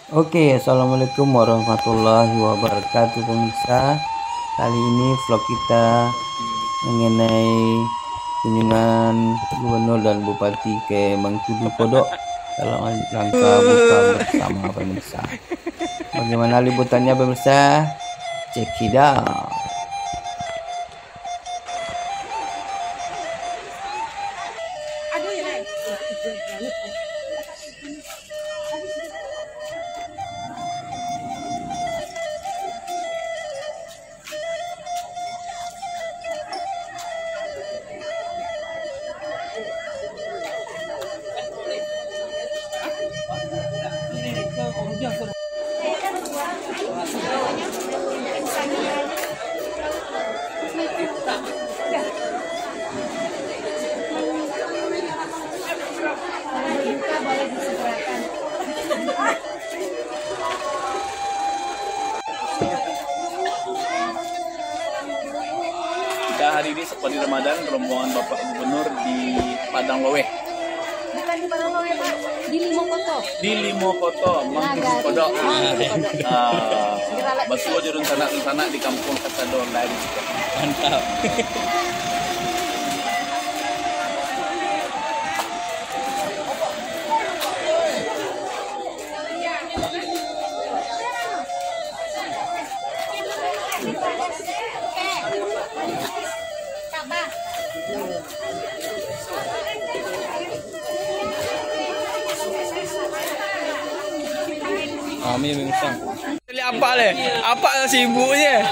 Oke, assalamualaikum warahmatullahi wabarakatuh pemirsa. Kali ini vlog kita mengenai kunjungan Gubernur dan Bupati ke Mengkudu Kodok dalam rangka buka bersama pemirsa. Bagaimana liputannya pemirsa? Check it out. Hari ini seperti Ramadan, rombongan Bapak Gubernur di Padang Lowe. Bukan di Padang Lowe, Pak. Di Limokoto. Di Limokoto, Mengkudu Kodok. Basuh jurun sana di kampung Kasadon lagi. Mantap. Kami memang. Apa le? Apa sibuknya?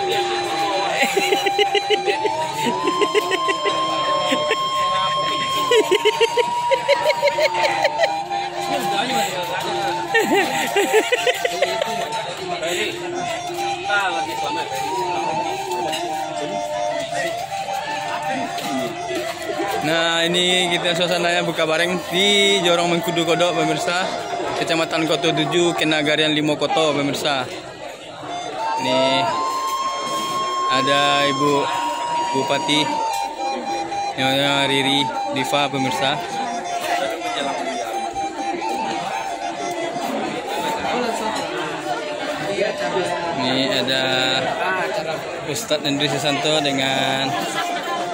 Nah, ini kita suasananya buka bareng di Jorong Mengkudu Kodok pemirsa, Kecamatan Koto 7, Kenagarian Limokoto pemirsa. Ini ada Ibu Bupati Nyonya Riri Diva pemirsa. Ini ada Ustadz Hendri Susanto dengan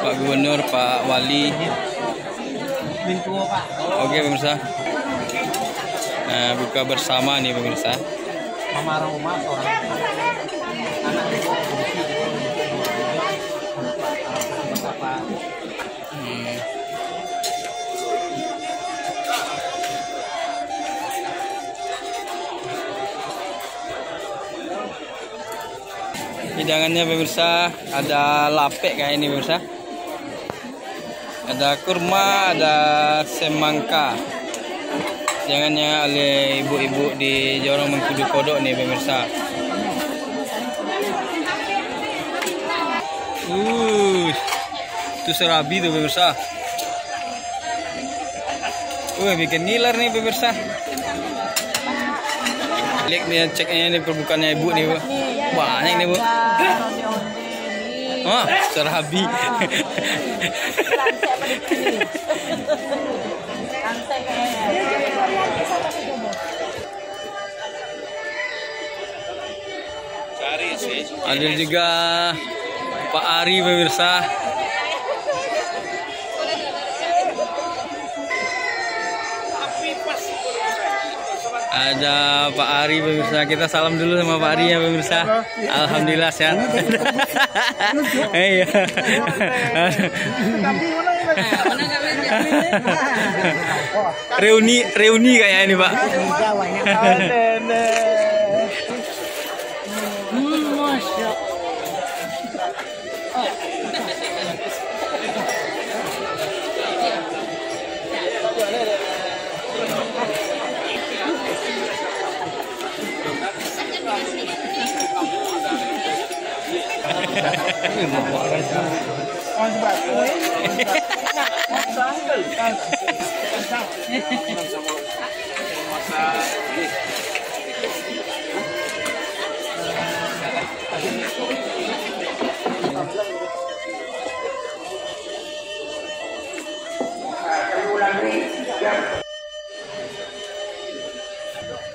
Pak Gubernur, Pak Wali. Oke pemirsa. Nah, buka bersama nih pemirsa. Hidangannya pemirsa, ada lapek kayak ini pemirsa. Ada kurma, ada semangka. Jangannya oleh ibu-ibu di Jorong Mengkudu Kodok nih pemirsa. Itu serabi tuh pemirsa. Bikin ngiler nih pemirsa. Lihat nih, ceknya ini perbukaannya ibu nih bu. Banyak nih bu. Oh, serabi. Ada juga Pak Ari pemirsa. Ada Pak Ari pemirsa. Kita salam dulu sama Pak Ari ya pemirsa. Alhamdulillah sehat. Iya. Reuni kayak ini Pak.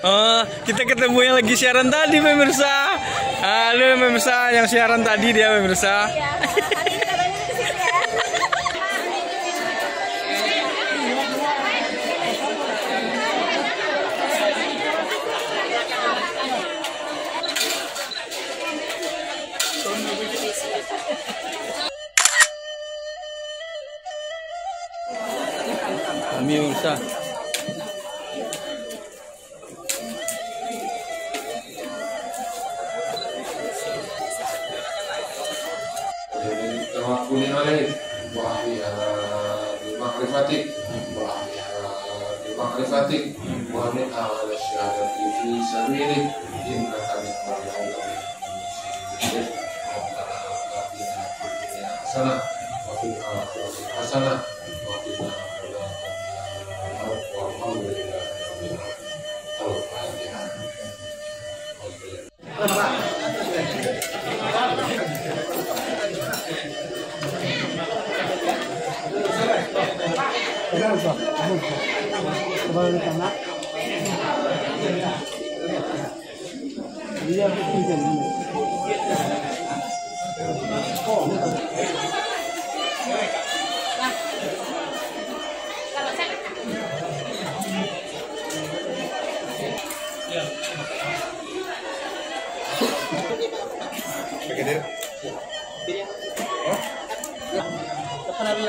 Oh, kita ketemu yang lagi siaran tadi pemirsa. Halo pemirsa, yang siaran tadi dia pemirsa. Iya, hari ini katanya ke sini ya. Kami pemirsa. Tawakulin alaih wa biha bimakrifatik wa biha bimakrifatik wa min awal syahadati fi sabilik innaka ni'mal mawla hasanah wa fil akhirati hasanah wa qina adzabannar walhamdulillahi rabbil alamin.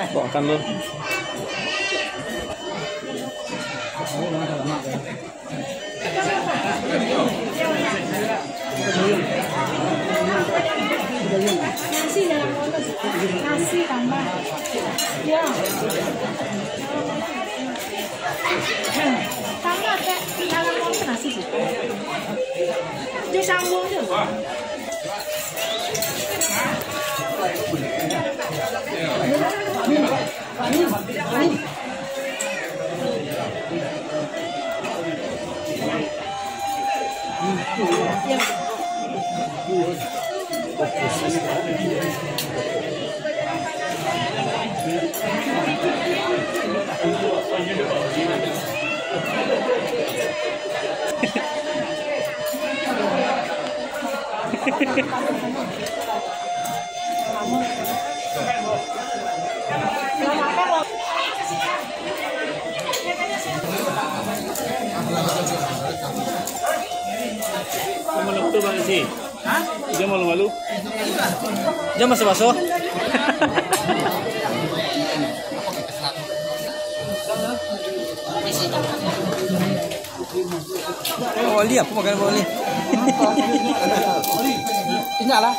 Kok akan lo? Nasi dalam kotak. Nasi tambah. Ya. Tambah kayak dalam kotak nasi sih. Dia sambung tuh. Malu-malu bang sih. Hah? Dia malu-malu. Dia masuk-masuk. Oh, Oli apa makan Oli? Ini lah.